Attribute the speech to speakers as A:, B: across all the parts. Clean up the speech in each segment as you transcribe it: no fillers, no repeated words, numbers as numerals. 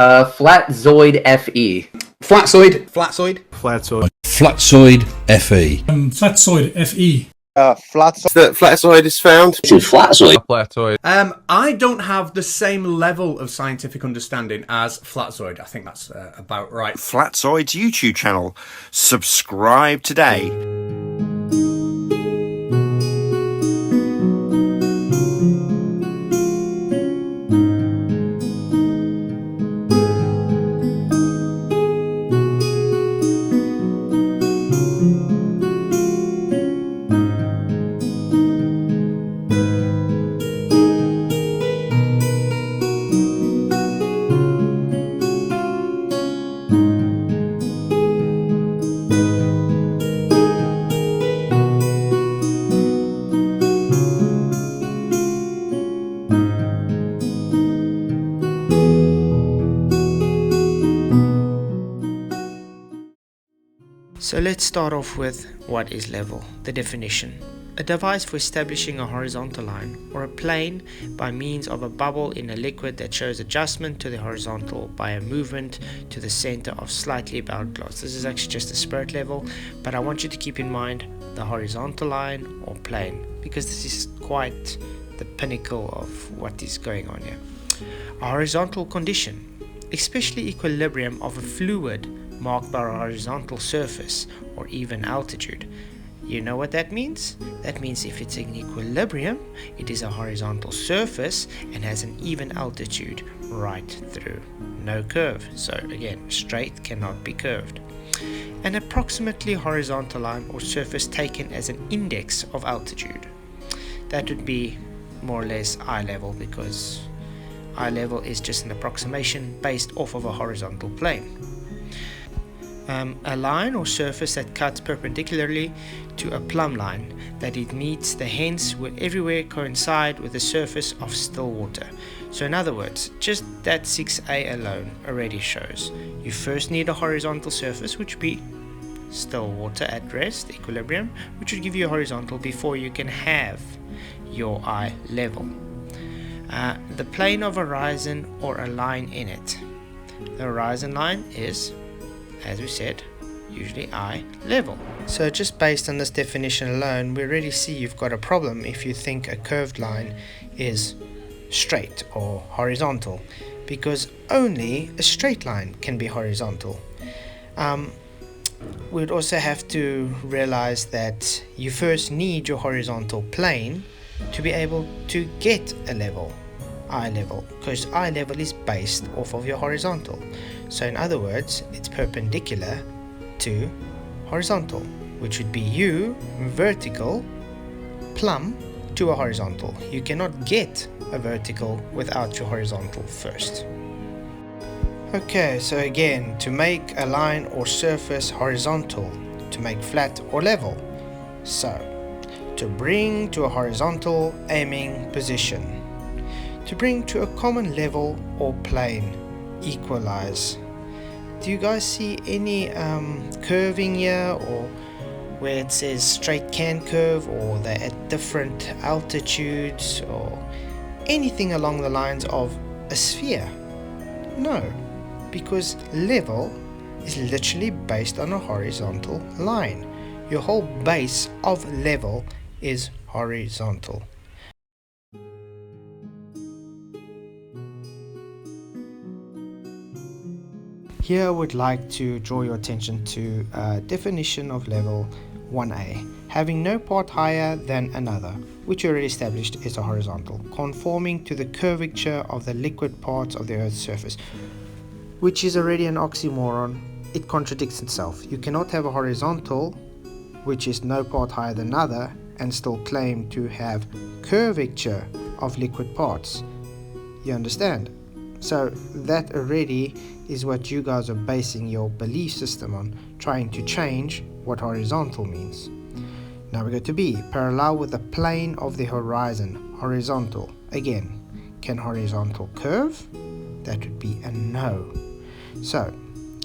A: Flatzoid FE.
B: Flatzoid.
C: Flatzoid FE.
D: Flatzoid FE.
E: Flatzoid is found.
F: Flatzoid. I don't have the same level of scientific understanding as Flatzoid. I think that's about right.
G: Flatzoid's YouTube channel. Subscribe today.
H: So let's start off with what is level, the definition. A device for establishing a horizontal line or a plane by means of a bubble in a liquid that shows adjustment to the horizontal by a movement to the center of slightly bowed glass. This is actually just a spirit level, but I want you to keep in mind the horizontal line or plane, because this is quite the pinnacle of what is going on here. A horizontal condition, especially equilibrium of a fluid marked by a horizontal surface or even altitude. You know what that means? That means if it's in equilibrium, it is a horizontal surface and has an even altitude right through. No curve. So again, straight cannot be curved. An approximately horizontal line or surface taken as an index of altitude. That would be more or less eye level, because eye level is just an approximation based off of a horizontal plane. A line or surface that cuts perpendicularly to a plumb line, that it meets the hence will everywhere coincide with the surface of still water. So in other words, just that 6a alone already shows you first need a horizontal surface, which would be still water at rest, equilibrium, which would give you a horizontal before you can have your eye level. The plane of a horizon or a line in it. The horizon line is, as we said, usually eye level. So just based on this definition alone, we already see you've got a problem if you think a curved line is straight or horizontal, because only a straight line can be horizontal. We'd also have to realize that you first need your horizontal plane to be able to get a level, eye level, because eye level is based off of your horizontal. So in other words, it's perpendicular to horizontal, which would be you vertical plumb to a horizontal. You cannot get a vertical without your horizontal first. Okay, so again, to make a line or surface horizontal, to make flat or level. So, to bring to a horizontal aiming position, to bring to a common level or plane, equalize. Do you guys see any curving here, or where it says straight can curve, or they're at different altitudes, or anything along the lines of a sphere? No, because level is literally based on a horizontal line. Your whole base of level is horizontal. Here I would like to draw your attention to a definition of level 1a, having no part higher than another, which already established is a horizontal, conforming to the curvature of the liquid parts of the Earth's surface, which is already an oxymoron. It contradicts itself. You cannot have a horizontal, which is no part higher than another, and still claim to have curvature of liquid parts. You understand? So that already is what you guys are basing your belief system on, trying to change what horizontal means. Now we go to B, parallel with the plane of the horizon, horizontal. Again, can horizontal curve? That would be a no. So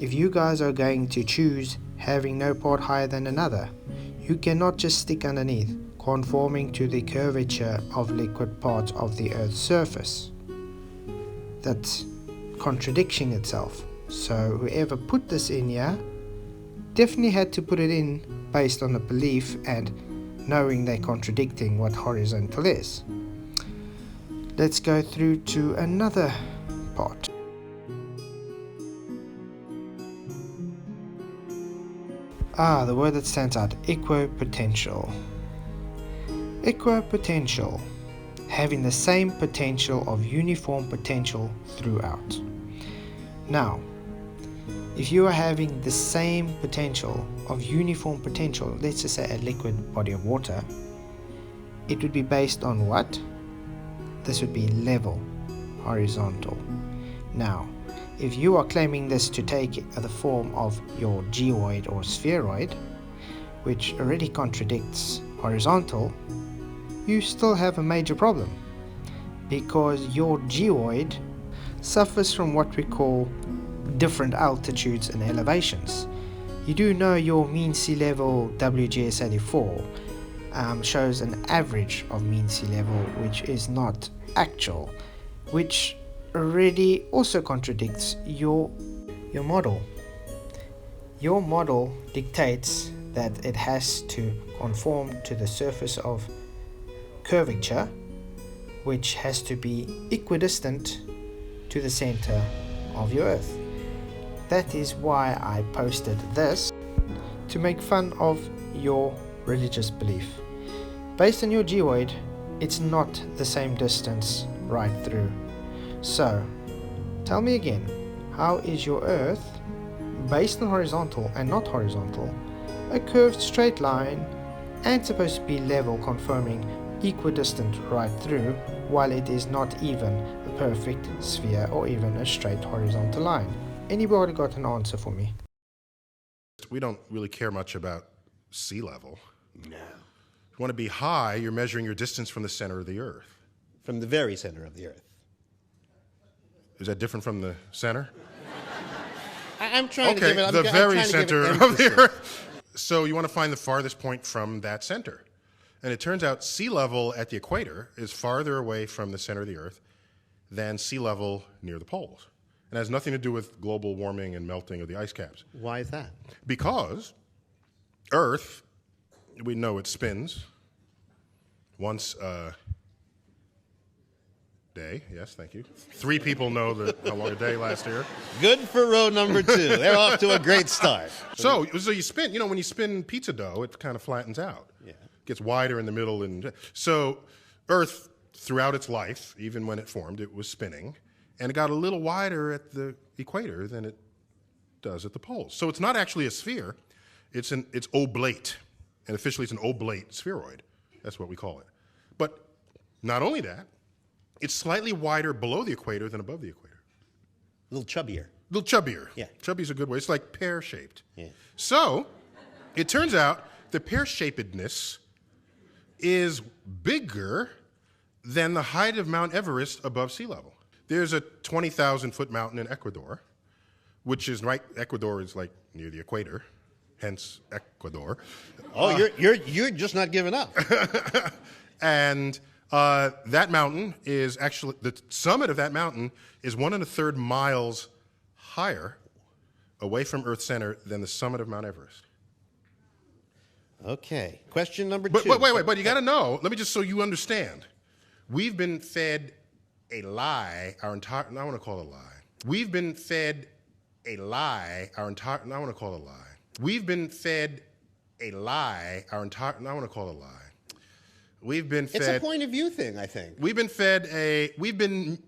H: if you guys are going to choose having no part higher than another, you cannot just stick underneath, conforming to the curvature of liquid parts of the Earth's surface. That contradicting itself. So whoever put this in here definitely had to put it in based on a belief and knowing they're contradicting what horizontal is. Let's go through to another part. The word that stands out, equipotential. Equipotential, having the same potential of uniform potential throughout. Now, if you are having the same potential of uniform potential, let's just say a liquid body of water, it would be based on what? This would be level, horizontal. Now, if you are claiming this to take the form of your geoid or spheroid, which already contradicts horizontal, you still have a major problem, because your geoid suffers from what we call different altitudes and elevations. You do know your mean sea level WGS 84 shows an average of mean sea level, which is not actual, which already also contradicts your model. Your model dictates that it has to conform to the surface of curvature, which has to be equidistant to the center of your Earth. That is why I posted this, to make fun of your religious belief. Based on your geoid, it's not the same distance right through. So, tell me again, how is your Earth, based on horizontal and not horizontal, a curved straight line and supposed to be level, confirming equidistant right through, while it is not even a perfect sphere or even a straight horizontal line? Anybody got an answer for me?
A: We don't really care much about sea level. No. If you want to be high, you're measuring your distance from the center of the Earth.
E: From the very center of the Earth.
A: Is that different from the center?
E: I'm trying to
A: Okay,
E: give it...
A: the very center of the Earth. So you want to find the farthest point from that center. And it turns out sea level at the equator is farther away from the center of the Earth than sea level near the poles. It has nothing to do with global warming and melting of the ice caps.
E: Why is that?
A: Because Earth, we know it spins once a day. Yes, thank you. 3 people know how long a day lasts here.
E: Good for row number 2. They're off to a great start.
A: So you spin, when you spin pizza dough, it kind of flattens out.
E: Yeah.
A: Gets wider in the middle. And so Earth, throughout its life, even when it formed, it was spinning. And it got a little wider at the equator than it does at the poles. So it's not actually a sphere. It's oblate. And officially it's an oblate spheroid. That's what we call it. But not only that, it's slightly wider below the equator than above the equator.
E: A little chubbier.
A: A little chubbier.
E: Yeah.
A: Chubby's a good way. It's like pear-shaped.
E: Yeah.
A: So it turns out the pear-shapedness is bigger than the height of Mount Everest above sea level. There's a 20,000-foot mountain in Ecuador, which is right. Ecuador is like near the equator, hence Ecuador.
E: Oh, you're just not giving up.
A: And that mountain is actually, the summit of that mountain is 1 1/3 miles higher away from Earth's center than the summit of Mount Everest.
E: Okay. Question number 2.
A: But you got to know. Let me just so you understand. We've been fed a lie our entire. I want to call it a lie. We've been fed a lie our entire. I want to call it a lie. We've been fed a lie our entire. I want to call it a lie. We've been fed.
E: It's a point of view thing, I think.
A: We've been fed a. We've been.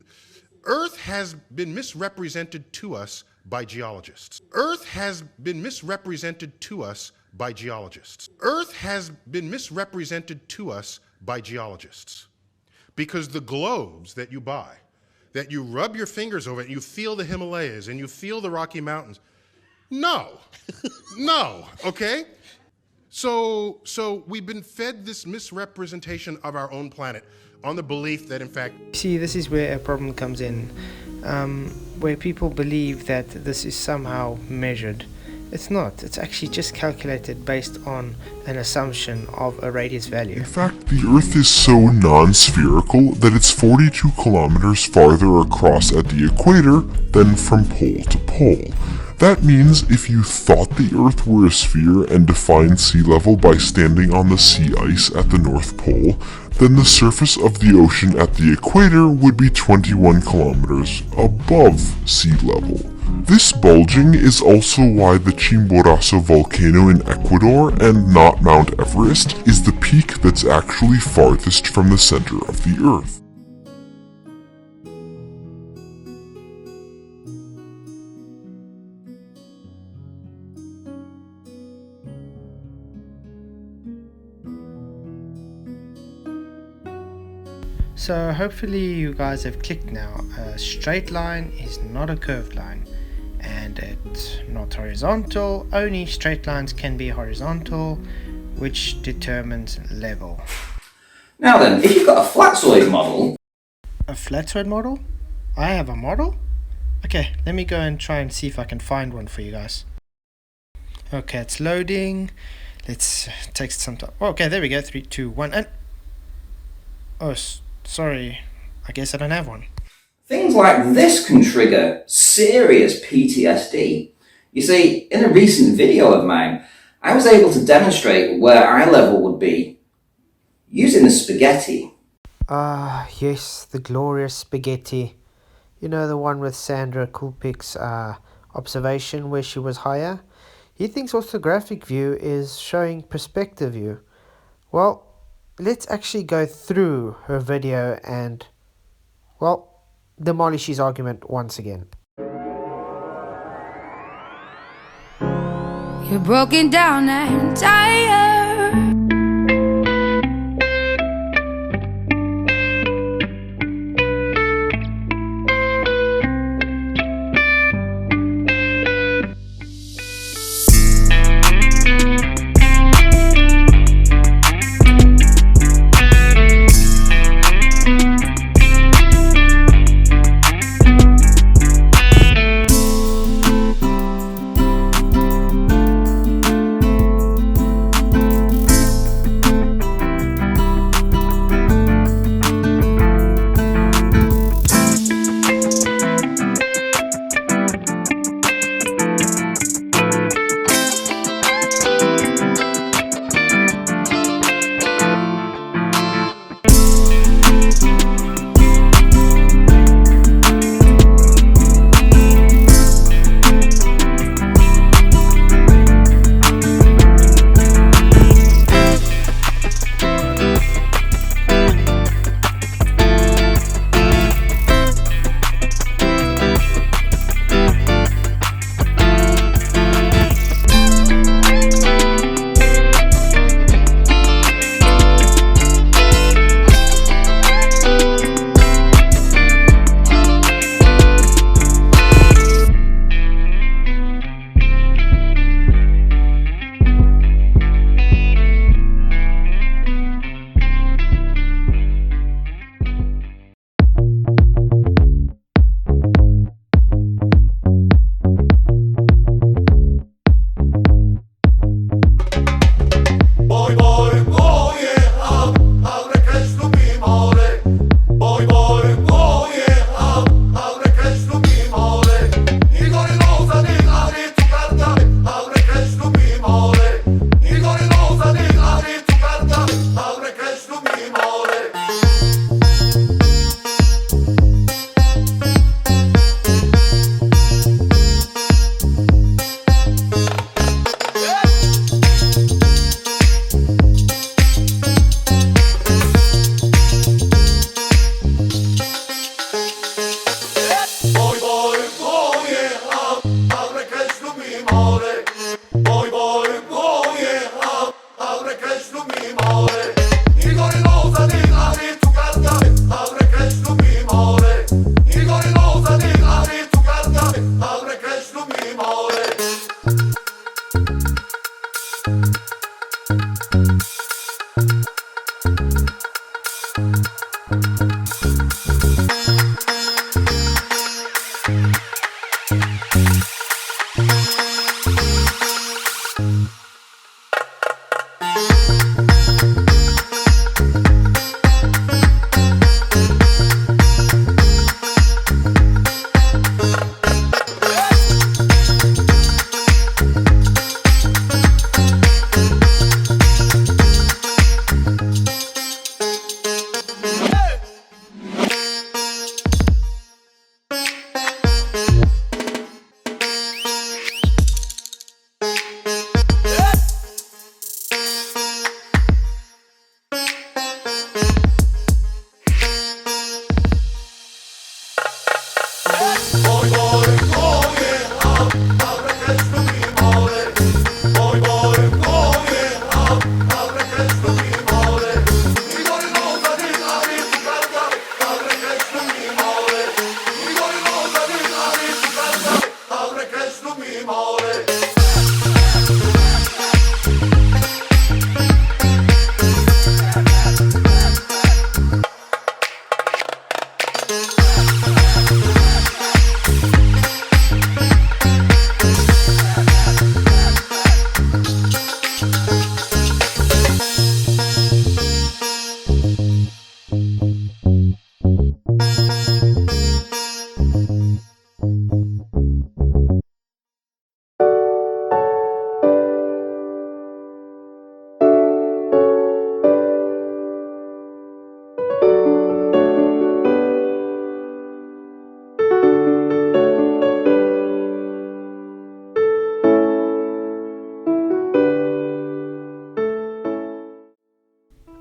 A: Earth has been misrepresented to us by geologists. Earth has been misrepresented to us by geologists. Earth has been misrepresented to us by geologists. Because the globes that you buy, that you rub your fingers over and you feel the Himalayas and you feel the Rocky Mountains. No. No, okay? So we've been fed this misrepresentation of our own planet on the belief that, in fact...
H: See, this is where a problem comes in, where people believe that this is somehow measured It's not. It's actually just calculated based on an assumption of a radius value.
B: In fact, the Earth is so non-spherical that it's 42 kilometers farther across at the equator than from pole to pole. That means if you thought the Earth were a sphere and defined sea level by standing on the sea ice at the North Pole, then the surface of the ocean at the equator would be 21 kilometers above sea level. This bulging is also why the Chimborazo volcano in Ecuador, and not Mount Everest, is the peak that's actually farthest from the center of the Earth.
H: So hopefully you guys have clicked now. A straight line is not a curved line, and it's not horizontal. Only straight lines can be horizontal, which determines level.
C: Now then, if you've got a flatzoid model...
H: A flatzoid model? I have a model? Okay, let me go and try and see if I can find one for you guys. Okay, it's loading. Let's take some time. Oh, okay, there we go. 3, 2, 1, and... Oh, sorry. I guess I don't have one.
C: Things like this can trigger serious PTSD. You see, in a recent video of mine, I was able to demonstrate where eye level would be using the spaghetti.
H: Ah, yes, the glorious spaghetti. You know, the one with Sandra Kulpik's observation where she was higher? He thinks orthographic view is showing perspective view. Well, let's actually go through her video and, well, demolish his argument once again.
D: You're broken down and tired.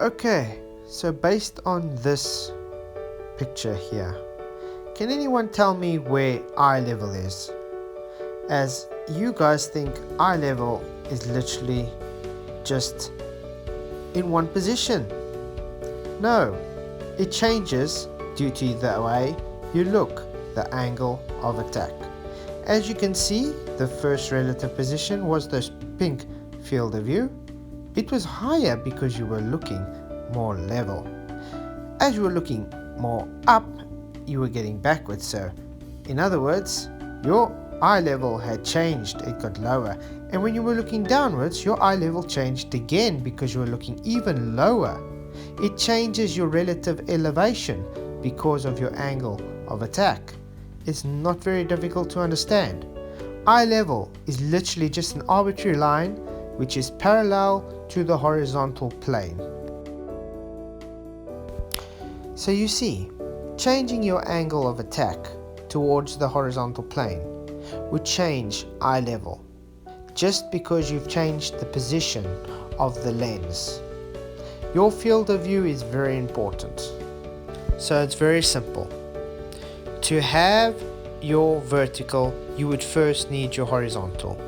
H: Okay, so based on this picture here, can anyone tell me where eye level is? As you guys think eye level is literally just in one position. No, it changes due to the way you look, the angle of attack. As you can see, the first relative position was this pink field of view. It was higher because you were looking more level. As you were looking more up, you were getting backwards. So, in other words, your eye level had changed, it got lower. And when you were looking downwards, your eye level changed again because you were looking even lower. It changes your relative elevation because of your angle of attack. It's not very difficult to understand. Eye level is literally just an arbitrary line which is parallel to the horizontal plane. So you see, changing your angle of attack towards the horizontal plane would change eye level just because you've changed the position of the lens. Your field of view is very important. So it's very simple. To have your vertical, you would first need your horizontal.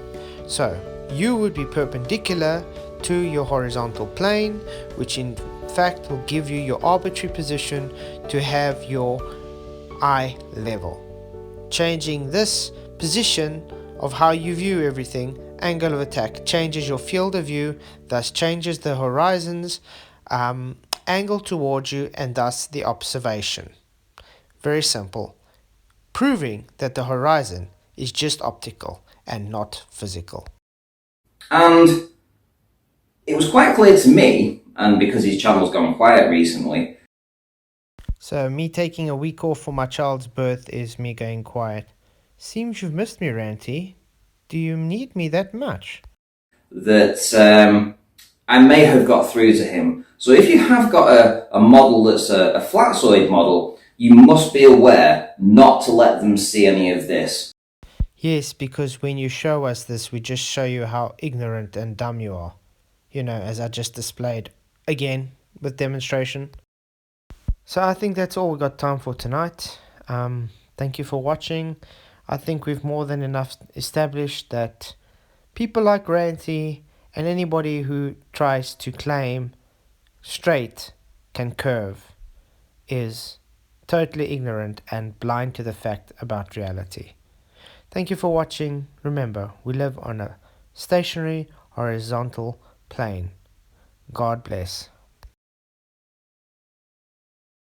H: So you would be perpendicular to your horizontal plane, which in fact will give you your arbitrary position to have your eye level. Changing this position of how you view everything, angle of attack, changes your field of view, thus changes the horizon's angle towards you and thus the observation. Very simple. Proving that the horizon is just optical and not physical.
C: And it was quite clear to me, and because his channel's gone quiet recently.
H: So me taking a week off for my child's birth is me going quiet. Seems you've missed me, Ranty. Do you need me that much?
C: That I may have got through to him. So if you have got a model that's a flatsoid model, you must be aware not to let them see any of this.
H: Yes, because when you show us this, we just show you how ignorant and dumb you are. You know, as I just displayed again with demonstration. So I think that's all we got time for tonight. Thank you for watching. I think we've more than enough established that people like Ranty and anybody who tries to claim straight can curve is totally ignorant and blind to the fact about reality. Thank you for watching. Remember, we live on a stationary horizontal plane. God bless.